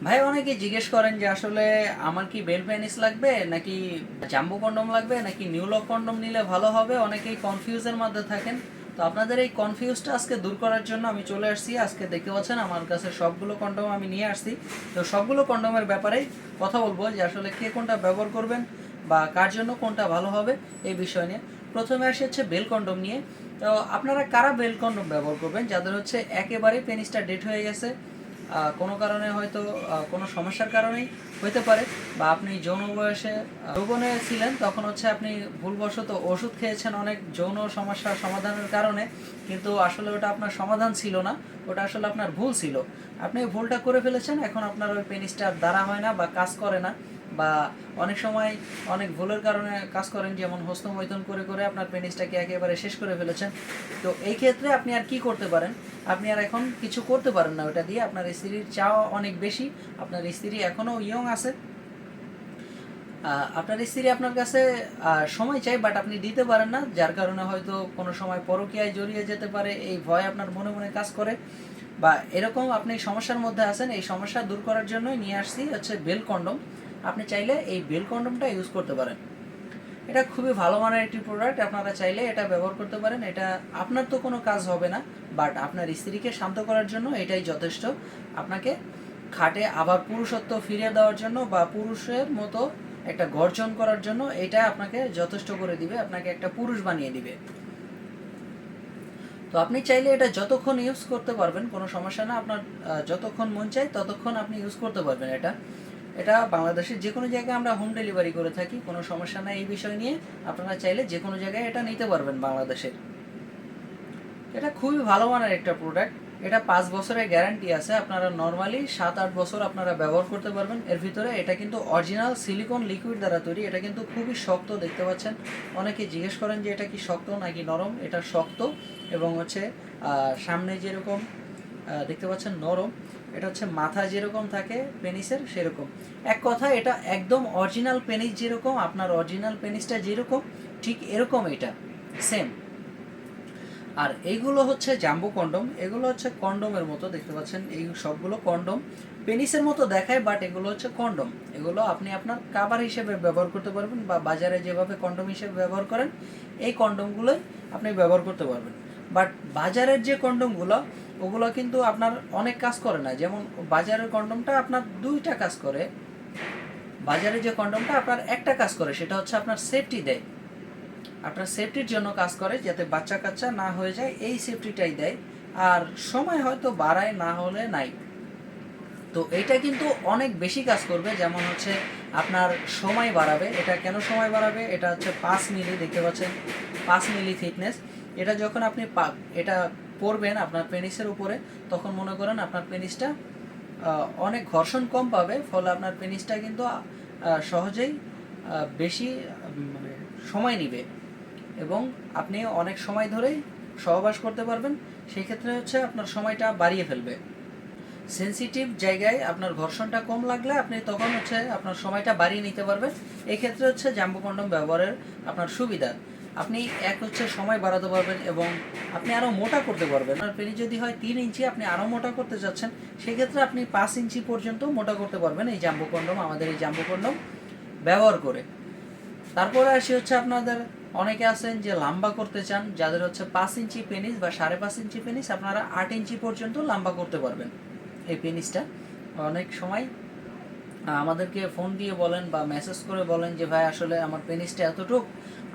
ভাই অনেকে জিজ্ঞেস করেন যে আসলে আমার কি বেল পেনিস লাগবে নাকি জাম্বো কন্ডম লাগবে নাকি নিউলক কন্ডম নিলে ভালো হবে, অনেকেই কনফিউজের মধ্যে থাকেন। তো আপনাদের এই কনফিউজটা আজকে দূর করার জন্য আমি চলে আসছি। আজকে দেখতে পাচ্ছেন আমার কাছে সবগুলো কন্ডম আমি নিয়ে আসছি। তো সবগুলো কন্ডমের ব্যাপারেই কথা বলবো যে আসলে কে কোনটা ব্যবহার করবেন বা কার জন্য কোনটা ভালো হবে এই বিষয় নিয়ে। প্রথমে আসি হচ্ছে বেল কন্ডম নিয়ে। তো আপনারা কারা বেল কন্ডম ব্যবহার করবেন? যাদের হচ্ছে একেবারেই পেনিসটা ডেট হয়ে গেছে, কোনো কারণে হয়তো কোনো সমস্যার কারণেই হতে পারে, বা আপনি যৌন বয়সে যৌবনে ছিলেন, তখন হচ্ছে আপনি ভুলবশত ওষুধ খেয়েছেন অনেক যৌন সমস্যার সমাধানের কারণে, কিন্তু আসলে ওটা আপনার সমাধান ছিল না, ওটা আসলে আপনার ভুল ছিল। আপনি ভুলটা করে ফেলেছেন, এখন আপনার ওই পেনিসটা দ্বারা হয় না বা কাজ করে না, বা অনেক সময় অনেক ভুলের কারণে কাজ করেন, যেমন হস্তমৈথুন করে করে আপনার পেনিসটাকে একেবারে শেষ করে ফেলেছেন। তো এই ক্ষেত্রে আপনি আর কি করতে পারেন? আপনি আর এখন কিছু করতে পারেন না ওটা দিয়ে। আপনার স্ত্রীর চাওয়া অনেক বেশি, আপনার স্ত্রী এখনও ইয়ং আছে, আপনার স্ত্রী আপনার কাছে সময় চাই, বাট আপনি দিতে পারেন না, যার কারণে হয়তো কোনো সময় পরকীয়ায় জড়িয়ে যেতে পারে, এই ভয় আপনার মনে মনে কাজ করে, বা এরকম আপনি সমস্যার মধ্যে আছেন। এই সমস্যা দূর করার জন্যই নিয়ে আসছি হচ্ছে বেল কন্ডম। আপনি চাইলে এই বেল কন্ডমটা ইউজ করতে পারেন। এটা খুবই ভালো মানের একটি প্রোডাক্ট, আপনারা চাইলে এটা ব্যবহার করতে পারেন। এটা আপনার তো কোনো কাজ হবে না, বাট আপনার স্ত্রীকে শান্ত করার জন্য এটাই যথেষ্ট। আপনাকে খাটে আবার পুরুষত্ব ফিরিয়ে দেওয়ার জন্য বা পুরুষের মতো একটা গর্জন করার জন্য এটা আপনাকে যথেষ্ট করে দিবে, আপনাকে একটা পুরুষ বানিয়ে দিবে। তো আপনি চাইলে এটা যতক্ষণ ইউজ করতে পারবেন কোনো সমস্যা না, আপনার যতক্ষণ মন চায় ততক্ষণ আপনি ইউজ করতে পারবেন। এটা এটা বাংলাদেশের যে কোনো জায়গায় আমরা হোম ডেলিভারি করে থাকি, কোনো সমস্যা নাই এই বিষয় নিয়ে। আপনারা চাইলে যে কোনো জায়গায় এটা নিতে পারবেন বাংলাদেশের। এটা খুবই ভালো মানের একটা প্রোডাক্ট। এটা 5 বছরের গ্যারান্টি আছে, আপনারা নর্মালি 7-8 বছর আপনারা ব্যবহার করতে পারবেন এর ভিতরে। এটা কিন্তু অরিজিনাল সিলিকন লিকুইড দ্বারা তৈরি, এটা কিন্তু খুবই শক্ত, দেখতে পাচ্ছেন। অনেকে জিজ্ঞেস করেন যে এটা কি শক্ত নাকি নরম, এটা শক্ত এবং হচ্ছে সামনে যেরকম দেখতে পাচ্ছেন নরম, এটা হচ্ছে মাথা যেরকম থাকে পেনিসের সেরকম। এক কথা এটা একদম অরিজিনাল পেনিস যেরকম, আপনার অরিজিনাল পেনিসটা যেরকম ঠিক এরকম এটা সেম। আর এইগুলো হচ্ছে জাম্বো কন্ডম, এগুলো হচ্ছে কন্ডমের মতো দেখতে পাচ্ছেন, এই সবগুলো কন্ডম পেনিসের মতো দেখায়, বাট এগুলো হচ্ছে কন্ডম। এগুলো আপনি আপনার কাভার হিসেবে ব্যবহার করতে পারবেন, বা বাজারে যেভাবে কন্ডম হিসেবে ব্যবহার করেন এই কন্ডমগুলোই আপনি ব্যবহার করতে পারবেন। বাট বাজারের যে কন্ডমগুলো ওগুলো কিন্তু আপনার অনেক কাজ করে না। যেমন বাজারের কন্ডমটা আপনার দুইটা কাজ করে, বাজারে যে কন্ডমটা আপনার একটা কাজ করে, সেটা হচ্ছে আপনার সেফটি দেয়, আপনার সেফটির জন্য কাজ করে, যাতে বাচ্চা কাচ্চা না হয়ে যায়, এই সেফটিটাই দেয়। আর সময় হয়তো বাড়ায়, না হলে নাই। তো এটা কিন্তু অনেক বেশি কাজ করবে, যেমন হচ্ছে আপনার সময় বাড়াবে। এটা কেন সময় বাড়াবে? এটা হচ্ছে 5 মিলি, দেখতে পাচ্ছেন 5 মিলি থিকনেস। এটা যখন আপনি এটা পরবেন আপনার পেনিসের উপরে, তখন মনে করেন আপনার পেনিসটা অনেক ঘর্ষণ কম পাবে, ফলে আপনার পেনিসটা কিন্তু সহজেই বেশি মানে সময় নিবে, এবং আপনি অনেক সময় ধরেই সহবাস করতে পারবেন। সেই ক্ষেত্রে হচ্ছে আপনার সময়টা বাড়িয়ে ফেলবে। সেন্সিটিভ জায়গায় আপনার ঘর্ষণটা কম লাগলে আপনি তখন হচ্ছে আপনার সময়টা বাড়িয়ে নিতে পারবেন। এই ক্ষেত্রে হচ্ছে জাম্বো কন্ডম ব্যবহারের আপনার সুবিধা, আপনি এক হচ্ছে সময় বাড়াতে পারবেন, এবং আপনি আরও মোটা করতে পারবেন। আপনার পেনি যদি হয় 3 ইঞ্চি, আপনি আরও মোটা করতে চাচ্ছেন, সেক্ষেত্রে আপনি 5 ইঞ্চি পর্যন্ত মোটা করতে পারবেন এই জাম্বো কন্ডম, আমাদের এই জাম্বো কন্ডম ব্যবহার করে। তারপরে আসি হচ্ছে আপনাদের অনেকে আছেন যে লম্বা করতে চান, যাদের হচ্ছে 5 ইঞ্চি পেনিস বা 5.5 ইঞ্চি পেনিস, আপনারা 8 ইঞ্চি পর্যন্ত লম্বা করতে পারবেন এই পেনিসটা। অনেক সময় আমাদেরকে ফোন দিয়ে বলেন বা মেসেজ করে বলেন যে ভাই আসলে আমার পেনিসটা এতটুক,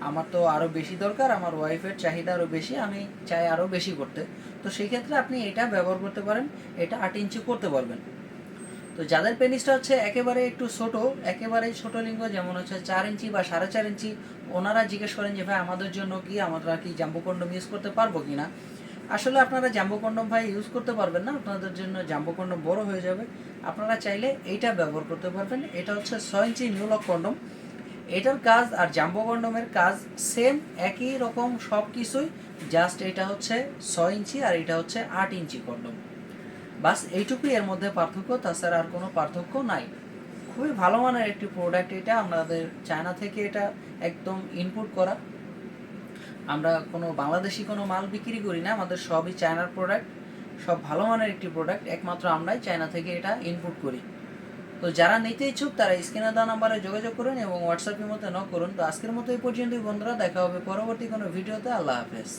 আমার তো আরও বেশি দরকার, আমার ওয়াইফের চাহিদা আরও বেশি, আমি চাই আরও বেশি করতে। তো সেই ক্ষেত্রে আপনি এটা ব্যবহার করতে পারেন, এটা 8 ইঞ্চি করতে পারবেন। তো যাদের পেনিসটা হচ্ছে একেবারে একটু ছোট, একেবারেই ছোট লিঙ্গ, যেমন হচ্ছে 4 ইঞ্চি বা 4.5 ইঞ্চি, ওনারা জিজ্ঞেস করেন যে ভাই আমাদের জন্য কি, আমরা কি জাম্বো কন্ডম ইউজ করতে পারবো কি না। আসলে আপনারা জাম্বো কন্ডম ভাই ইউজ করতে পারবেন না, আপনাদের জন্য জাম্বো কন্ডম বড় হয়ে যাবে। আপনারা চাইলে এইটা ব্যবহার করতে পারবেন। এটা হচ্ছে 6 ইঞ্চি নিউলক কন্ডম। এটার কাজ আর জাম্বো কন্ডমের কাজ সেম, একই রকম সব কিছুই, জাস্ট এটা হচ্ছে 6 ইঞ্চি আর এটা হচ্ছে 8 ইঞ্চি কন্ডম। বাস এইটুকুই এর মধ্যে পার্থক্য, তাছাড়া আর কোনো পার্থক্য নাই। খুবই ভালো মানের একটি প্রোডাক্ট, এটা আমাদের চায়না থেকে এটা একদম ইনপুট করা। আমরা কোনো বাংলাদেশি কোনো মাল বিক্রি করি না, আমাদের সবই চায়নার প্রোডাক্ট, সব ভালো মানের একটি প্রোডাক্ট, একমাত্র আমরাই চায়না থেকে এটা ইনপুট করি। তো যারা নিতে ইচ্ছুক তারা স্ক্রিনে দেওয়া নাম্বারে যোগাযোগ করুন এবং হোয়াটসঅ্যাপের মধ্যে নক করুন। তো আজকের মতো এই পর্যন্তই বন্ধুরা, দেখা হবে পরবর্তী কোনো ভিডিওতে। আল্লাহ হাফেজ।